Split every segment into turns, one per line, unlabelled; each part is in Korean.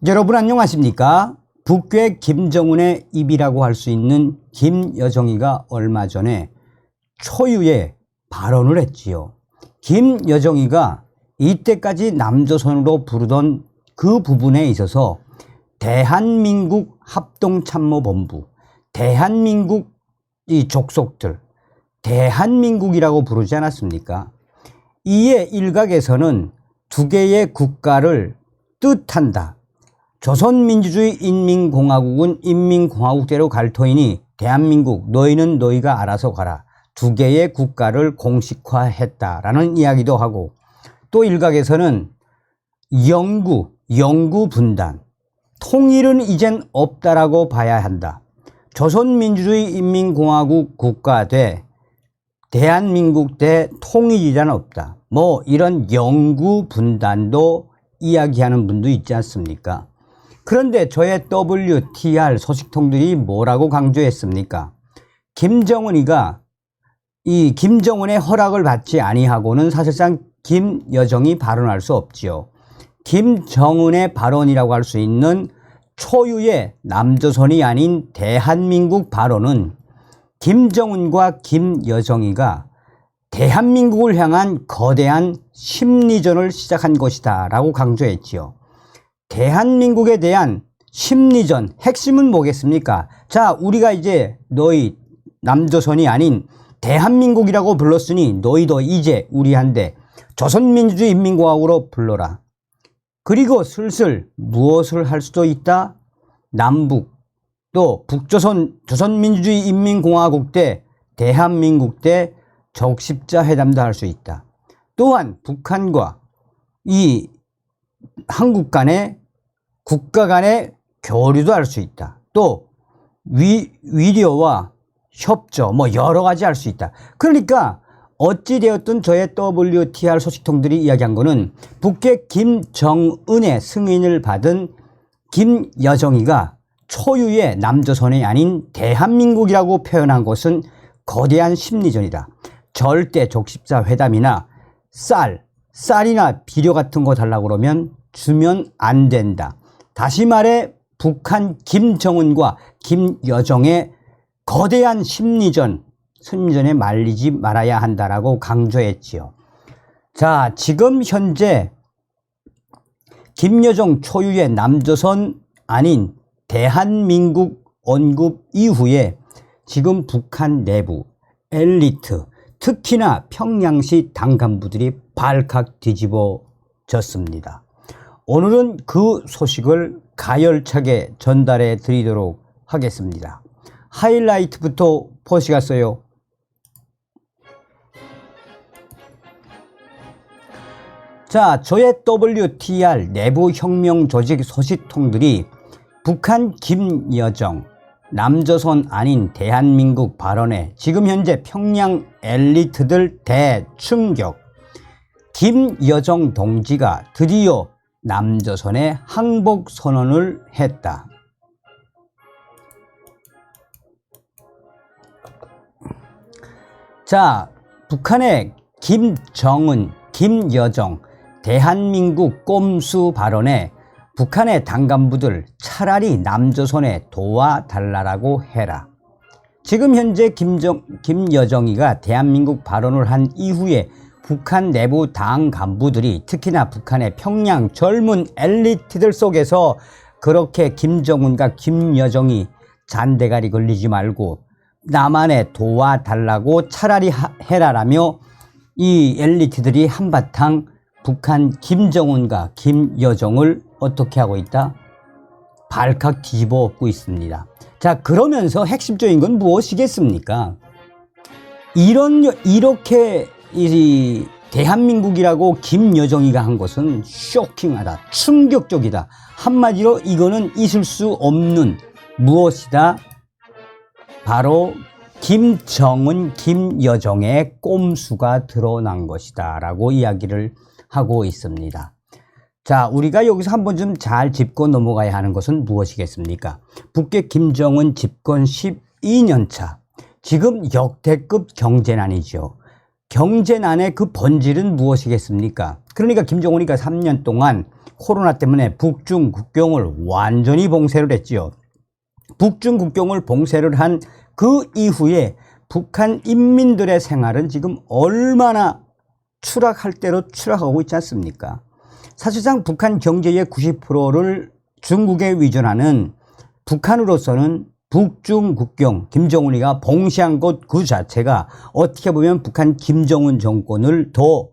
여러분 안녕하십니까? 북괴 김정은의 입이라고 할 수 있는 김여정이가 얼마 전에 초유의 발언을 했지요. 김여정이가 이때까지 남조선으로 부르던 그 부분에 있어서 대한민국 합동참모본부, 대한민국 이 족속들, 대한민국이라고 부르지 않았습니까? 이에 일각에서는 두 개의 국가를 뜻한다. 조선민주주의 인민공화국은 인민공화국대로 갈 터이니 대한민국 너희는 너희가 알아서 가라. 두 개의 국가를 공식화했다라는 이야기도 하고, 또 일각에서는 영구 분단, 통일은 이젠 없다라고 봐야 한다. 조선민주주의 인민공화국 국가 대 대한민국 대 통일이란 없다. 뭐 이런 영구 분단도 이야기하는 분도 있지 않습니까? 그런데 저의 WTR 소식통들이 뭐라고 강조했습니까? 김정은이가 이 김정은의 허락을 받지 아니하고는 사실상 김여정이 발언할 수 없지요. 김정은의 발언이라고 할 수 있는 초유의 남조선이 아닌 대한민국 발언은 김정은과 김여정이가 대한민국을 향한 거대한 심리전을 시작한 것이다 라고 강조했지요. 대한민국에 대한 심리전, 핵심은 뭐겠습니까? 자, 우리가 이제 너희 남조선이 아닌 대한민국이라고 불렀으니 너희도 이제 우리한테 조선민주주의 인민공화국으로 불러라. 그리고 슬슬 무엇을 할 수도 있다? 남북 또 북조선 조선민주주의 인민공화국 대 대한민국 대 적십자 회담도 할 수 있다. 또한 북한과 이 한국 간의 국가 간의 교류도 할 수 있다. 또 위료와 협조 뭐 여러 가지 할 수 있다. 그러니까 어찌되었든 저의 WTR 소식통들이 이야기한 거는 북괴 김정은의 승인을 받은 김여정이가 초유의 남조선이 아닌 대한민국이라고 표현한 것은 거대한 심리전이다. 절대 적십자 회담이나 쌀이나 비료 같은 거 달라고 그러면 주면 안 된다. 다시 말해 북한 김정은과 김여정의 거대한 심리전에 말리지 말아야 한다라고 강조했지요. 자, 지금 현재 김여정 초유의 남조선 아닌 대한민국 언급 이후에 지금 북한 내부 엘리트, 특히나 평양시 당 간부들이 발칵 뒤집어졌습니다. 오늘은 그 소식을 가열차게 전달해 드리도록 하겠습니다. 하이라이트부터 보시겠어요? 자, 저의 WTR 내부 혁명 조직 소식통들이 북한 김여정, 남조선 아닌 대한민국 발언에 지금 현재 평양 엘리트들 대충격. 김여정 동지가 드디어 남조선에 항복 선언을 했다. 자, 북한의 김정은, 김여정, 대한민국 꼼수 발언에 북한의 당 간부들 차라리 남조선에 도와달라고 해라. 지금 현재 김여정이가 대한민국 발언을 한 이후에 북한 내부 당 간부들이 특히나 북한의 평양 젊은 엘리트들 속에서 그렇게 김정은과 김여정이 잔대가리 걸리지 말고 남한에 도와달라고 차라리 해라라며 이 엘리트들이 한바탕 북한 김정은과 김여정을 어떻게 하고 있다? 발칵 뒤집어 엎고 있습니다. 자, 그러면서 핵심적인 건 무엇이겠습니까? 이렇게 이 대한민국이라고 김여정이가 한 것은 쇼킹하다, 충격적이다. 한마디로 이거는 있을 수 없는 무엇이다? 바로 김정은, 김여정의 꼼수가 드러난 것이다 라고 이야기를 하고 있습니다. 자, 우리가 여기서 한번 좀 잘 짚고 넘어가야 하는 것은 무엇이겠습니까? 북괴 김정은 집권 12년 차. 지금 역대급 경제난이죠. 경제난의 그 본질은 무엇이겠습니까? 그러니까 김정은이가 3년 동안 코로나 때문에 북중 국경을 완전히 봉쇄를 했지요. 북중 국경을 봉쇄를 한 그 이후에 북한 인민들의 생활은 지금 얼마나 추락할 대로 추락하고 있지 않습니까? 사실상 북한 경제의 90%를 중국에 의존하는 북한으로서는 북중 국경 김정은이가 봉쇄한 것 그 자체가 어떻게 보면 북한 김정은 정권을 더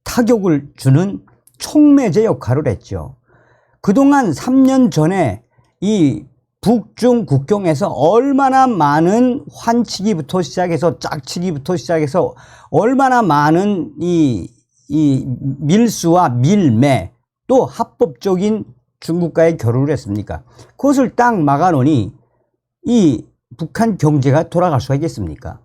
타격을 주는 촉매제 역할을 했죠. 그동안 3년 전에 이 북중 국경에서 얼마나 많은 환치기부터 시작해서 짝치기부터 시작해서 얼마나 많은 이 밀수와 밀매 또 합법적인 중국과의 교류를 했습니까? 그것을 딱 막아놓으니 이 북한 경제가 돌아갈 수가 있겠습니까?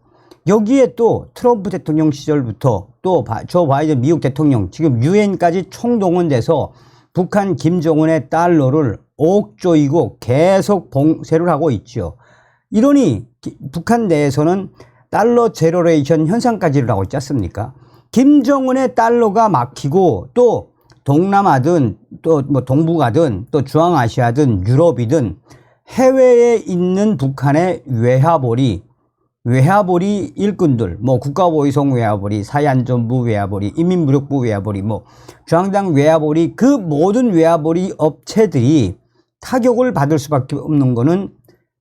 여기에 또 트럼프 대통령 시절부터 또 조 바이든 미국 대통령 지금 유엔까지 총동원돼서 북한 김정은의 달러를 옥조이고 계속 봉쇄를 하고 있죠. 이러니 북한 내에서는 달러 제로레이션 현상까지를 하고 있지 않습니까? 김정은의 달러가 막히고 또 동남아든 또 뭐 동북아든 또 중앙아시아든 유럽이든 해외에 있는 북한의 외화벌이 일꾼들, 뭐 국가보위성 외화벌이, 사회안전부 외화벌이, 인민무력부 외화벌이, 뭐 중앙당 외화벌이 그 모든 외화벌이 업체들이 타격을 받을 수밖에 없는 거는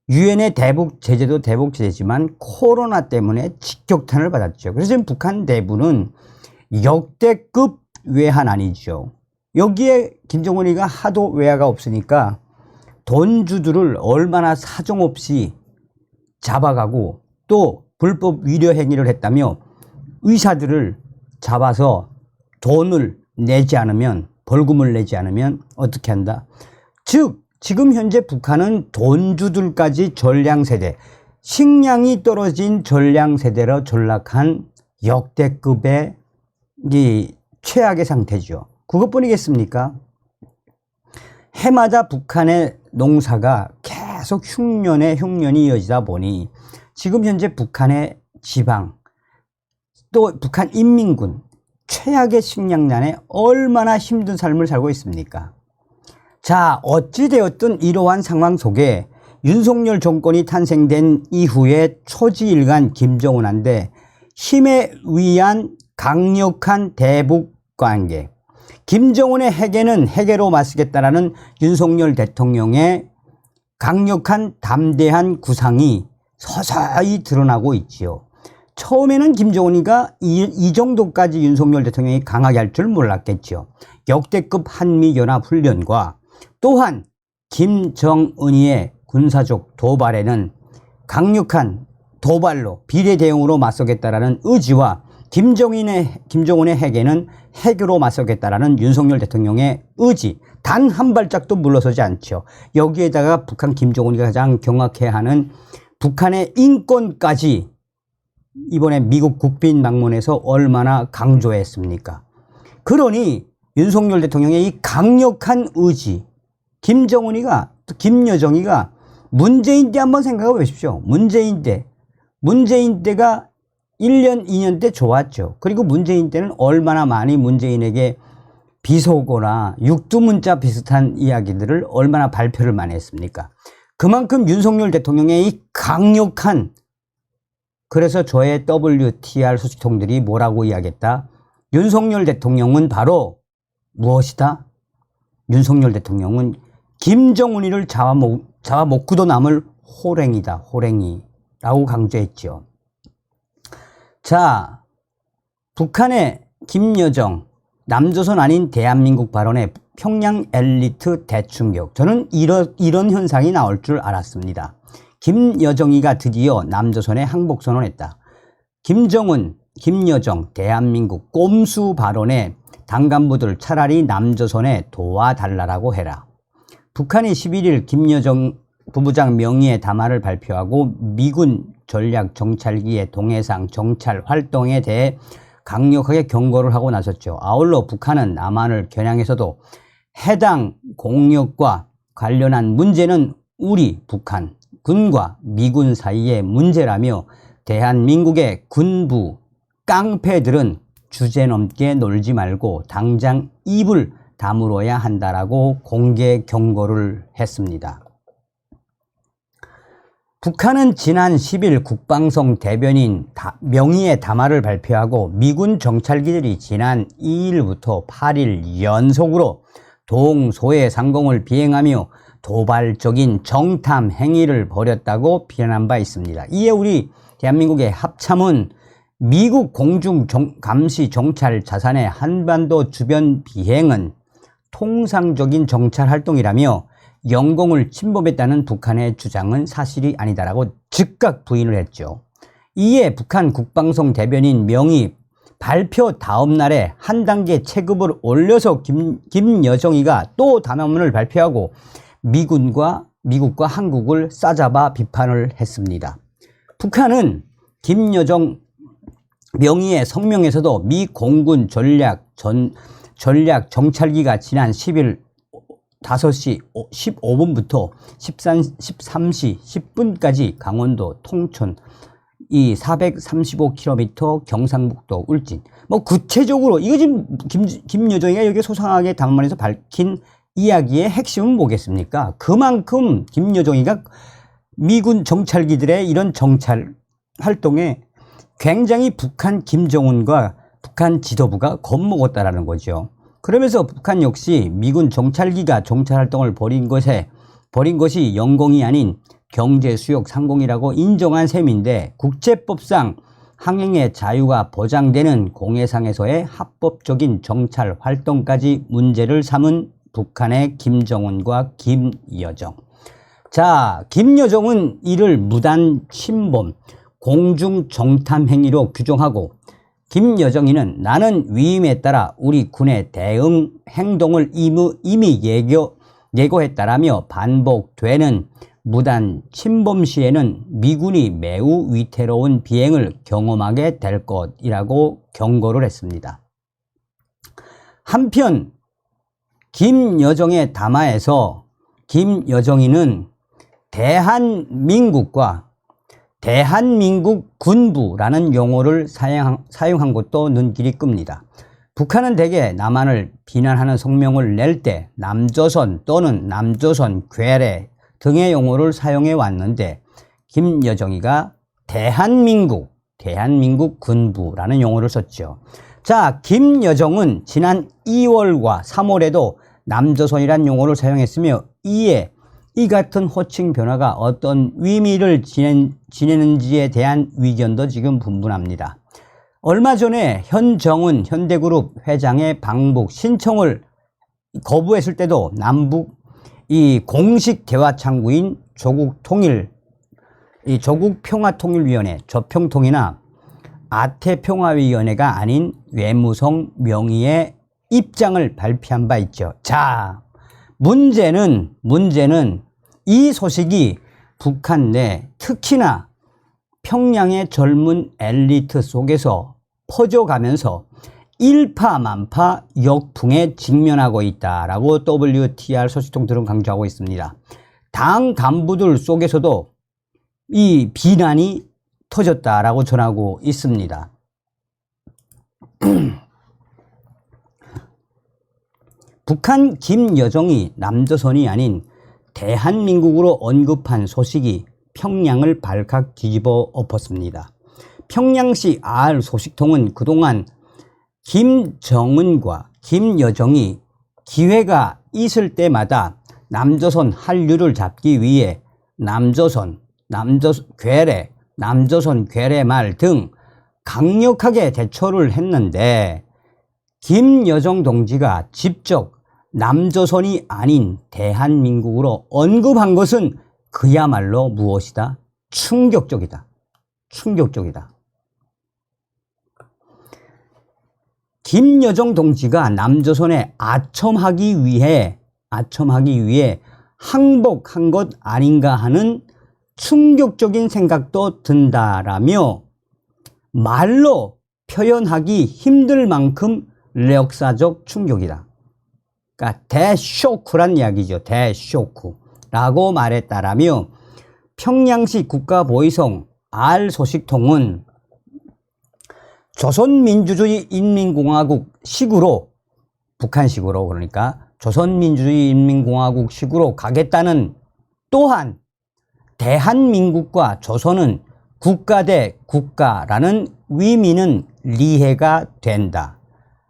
유엔의 대북 제재도 대북 제재지만 코로나 때문에 직격탄을 받았죠. 그래서 지금 북한 내부는 역대급 외환난이죠. 여기에 김정은이가 하도 외화가 없으니까 돈주들을 얼마나 사정없이 잡아가고 또 불법 위려 행위를 했다며 의사들을 잡아서 돈을 내지 않으면 벌금을 내지 않으면 어떻게 한다? 즉 지금 현재 북한은 돈주들까지 전량세대 식량이 떨어진 전량세대로 전락한 역대급의 이 최악의 상태죠. 그것뿐이겠습니까? 해마다 북한의 농사가 계속 흉년이 이어지다 보니 지금 현재 북한의 지방 또 북한 인민군 최악의 식량난에 얼마나 힘든 삶을 살고 있습니까? 자, 어찌되었든 이러한 상황 속에 윤석열 정권이 탄생된 이후에 초지일간 김정은한테 힘에 의한 강력한 대북 관계 김정은의 핵에는 핵으로 맞서겠다라는 윤석열 대통령의 강력한 담대한 구상이 서서히 드러나고 있지요. 처음에는 김정은이가 이 정도까지 윤석열 대통령이 강하게 할 줄 몰랐겠죠. 역대급 한미연합훈련과 또한 김정은이의 군사적 도발에는 강력한 도발로 비례대응으로 맞서겠다라는 의지와 김정은의 핵에는 핵으로 맞서겠다라는 윤석열 대통령의 의지 단 한 발짝도 물러서지 않죠. 여기에다가 북한 김정은이가 가장 경악해하는 북한의 인권까지 이번에 미국 국빈 방문에서 얼마나 강조했습니까? 그러니 윤석열 대통령의 이 강력한 의지 김정은이가 또 김여정이가 문재인 때 한번 생각해 보십시오. 문재인 때가 1년, 2년 때 좋았죠. 그리고 문재인 때는 얼마나 많이 문재인에게 비속어나 육두문자 비슷한 이야기들을 얼마나 발표를 많이 했습니까? 그만큼 윤석열 대통령의 이 강력한 그래서 저의 WTR 소식통들이 뭐라고 이야기했다? 윤석열 대통령은 바로 무엇이다? 윤석열 대통령은 김정은이를 잡아먹고도 남을 호랭이다. 호랭이라고 강조했죠. 자, 북한의 김여정 남조선 아닌 대한민국 발언에 평양 엘리트 대충격. 저는 이런 현상이 나올 줄 알았습니다. 김여정이가 드디어 남조선에 항복선언했다. 김정은, 김여정, 대한민국 꼼수 발언에 당 간부들 차라리 남조선에 도와달라고 해라. 북한이 11일 김여정 부부장 명의의 담화를 발표하고 미군 전략 정찰기의 동해상 정찰 활동에 대해 강력하게 경고를 하고 나섰죠. 아울러 북한은 남한을 겨냥해서도 해당 공역과 관련한 문제는 우리 북한 군과 미군 사이의 문제라며 대한민국의 군부 깡패들은 주제넘게 놀지 말고 당장 입을 다물어야 한다라고 공개 경고를 했습니다. 북한은 지난 10일 국방성 대변인 명의의 담화를 발표하고 미군 정찰기들이 지난 2일부터 8일 연속으로 동소해 상공을 비행하며 도발적인 정탐 행위를 벌였다고 비난한 바 있습니다. 이에 우리 대한민국의 합참은 미국 공중 감시 정찰 자산의 한반도 주변 비행은 통상적인 정찰 활동이라며 영공을 침범했다는 북한의 주장은 사실이 아니다라고 즉각 부인을 했죠. 이에 북한 국방성 대변인 명의 발표 다음 날에 한 단계 체급을 올려서 김여정이가 또 담화문을 발표하고 미국과 한국을 싸잡아 비판을 했습니다. 북한은 김여정 명의의 성명에서도 미 공군 전략 정찰기가 지난 10일 5시 15분부터 13시 10분까지 강원도 통천 이 435km 경상북도 울진 뭐 구체적으로 이거 지금 김여정이가 여기 소상하게 담화문에서 밝힌 이야기의 핵심은 뭐겠습니까? 그만큼 김여정이가 미군 정찰기들의 이런 정찰 활동에 굉장히 북한 김정은과 북한 지도부가 겁먹었다라는 거죠. 그러면서 북한 역시 미군 정찰기가 정찰 활동을 벌인 것이 영공이 아닌 경제 수역 상공이라고 인정한 셈인데 국제법상 항행의 자유가 보장되는 공해상에서의 합법적인 정찰 활동까지 문제를 삼은 북한의 김정은과 김여정. 자, 김여정은 이를 무단 침범, 공중 정탐 행위로 규정하고 김여정이는 나는 위임에 따라 우리 군의 대응 행동을 이미 예고했다라며 반복되는 무단 침범 시에는 미군이 매우 위태로운 비행을 경험하게 될 것이라고 경고를 했습니다. 한편 김여정의 담화에서 김여정이는 대한민국 군부라는 용어를 사용한 것도 눈길이 끕니다. 북한은 대개 남한을 비난하는 성명을 낼 때 남조선 또는 남조선 괴뢰 등의 용어를 사용해 왔는데 김여정이가 대한민국 군부라는 용어를 썼죠. 자, 김여정은 지난 2월과 3월에도 남조선이란 용어를 사용했으며 이에 이 같은 호칭 변화가 어떤 의미를 지내는지에 대한 의견도 지금 분분합니다. 얼마 전에 현정은 현대그룹 회장의 방북 신청을 거부했을 때도 남북 이 공식 대화 창구인 조국평화통일위원회 조평통이나 아태평화위원회가 아닌 외무성 명의의 입장을 발표한 바 있죠. 자, 문제는 이 소식이 북한 내 특히나 평양의 젊은 엘리트 속에서 퍼져가면서 일파만파 역풍에 직면하고 있다라고 WTR 소식통들은 강조하고 있습니다. 당 간부들 속에서도 이 비난이 터졌다라고 전하고 있습니다. 북한 김여정이 남조선이 아닌 대한민국으로 언급한 소식이 평양을 발칵 뒤집어 엎었습니다. 평양시 R 소식통은 그동안 김정은과 김여정이 기회가 있을 때마다 남조선 한류를 잡기 위해 남조선 괴뢰 말 등 강력하게 대처를 했는데 김여정 동지가 직접 남조선이 아닌 대한민국으로 언급한 것은 그야말로 무엇이다? 충격적이다. 김여정 동지가 남조선에 아첨하기 위해 항복한 것 아닌가 하는 충격적인 생각도 든다라며 말로 표현하기 힘들 만큼 역사적 충격이다. 그러니까 대쇼크란 이야기죠. 대쇼크라고 말했다라며 평양시 국가보위성 R 소식통은 조선민주주의 인민공화국 식으로 북한식으로, 그러니까 조선민주주의인민공화국식으로 가겠다는, 또한 대한민국과 조선은 국가 대 국가라는 의미는 이해가 된다.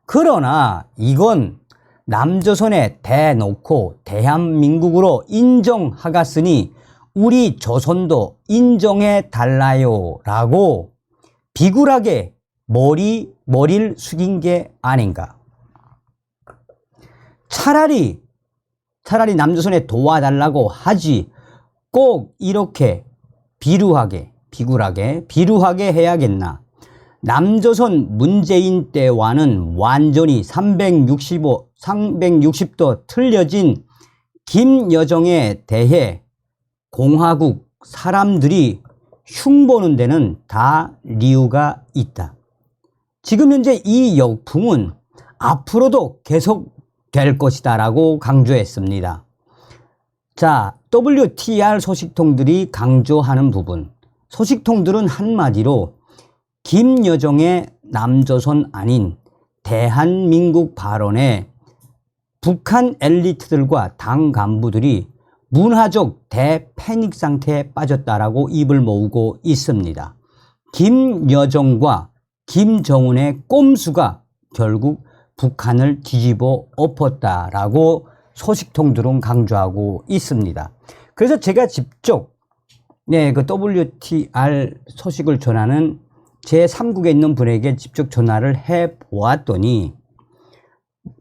그러나 이건 남조선에 대놓고 대한민국으로 인정하갔으니 우리 조선도 인정해 달라요 라고 비굴하게 머리를 숙인 게 아닌가. 차라리 남조선에 도와달라고 하지 꼭 이렇게 비굴하게 해야겠나. 남조선 문재인 때와는 완전히 360도 틀려진 김여정에 대해 공화국 사람들이 흉보는 데는 다 이유가 있다. 지금 현재 이 역풍은 앞으로도 계속될 것이다 라고 강조했습니다. 자, WTR 소식통들이 강조하는 부분, 소식통들은 한마디로 김여정의 남조선 아닌 대한민국 발언에 북한 엘리트들과 당 간부들이 문화적 대패닉 상태에 빠졌다라고 입을 모으고 있습니다. 김여정과 김정은의 꼼수가 결국 북한을 뒤집어 엎었다라고 소식통들은 강조하고 있습니다. 그래서 제가 직접 그 WTR 소식을 전하는 제3국에 있는 분에게 직접 전화를 해 보았더니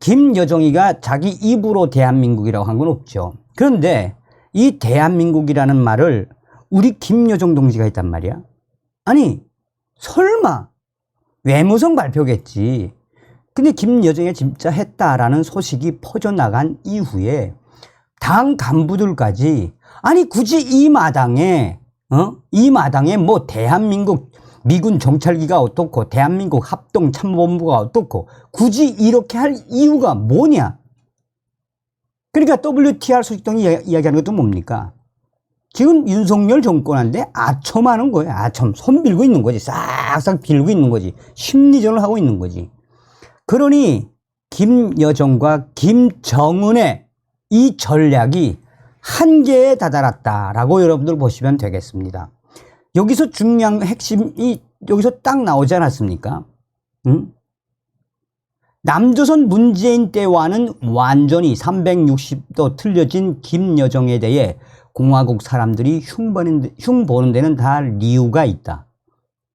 김여정이가 자기 입으로 대한민국이라고 한 건 없죠. 그런데 이 대한민국이라는 말을 우리 김여정 동지가 했단 말이야. 아니 설마 외무성 발표겠지. 근데 김여정이 진짜 했다라는 소식이 퍼져나간 이후에 당 간부들까지 아니 굳이 이 마당에 뭐 대한민국 미군 정찰기가 어떻고 대한민국 합동참모본부가 어떻고 굳이 이렇게 할 이유가 뭐냐. 그러니까 WTR 소식통이 이야기하는 것도 뭡니까? 지금 윤석열 정권한테 아첨하는 거예요. 아첨. 손 빌고 있는 거지. 싹싹 빌고 있는 거지. 심리전을 하고 있는 거지. 그러니 김여정과 김정은의 이 전략이 한계에 다다랐다라고 여러분들 보시면 되겠습니다. 여기서 중요한 핵심이 여기서 딱 나오지 않았습니까? 남조선 문재인 때와는 완전히 360도 틀려진 김여정에 대해 공화국 사람들이 흉보는 데는 다 이유가 있다.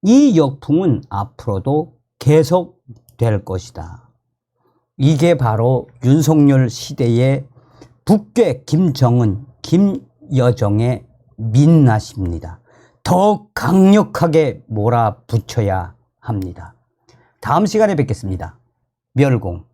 이 역풍은 앞으로도 계속될 것이다. 이게 바로 윤석열 시대의 북괴 김정은, 김여정의 민낯입니다. 더 강력하게 몰아붙여야 합니다. 다음 시간에 뵙겠습니다. 멸공.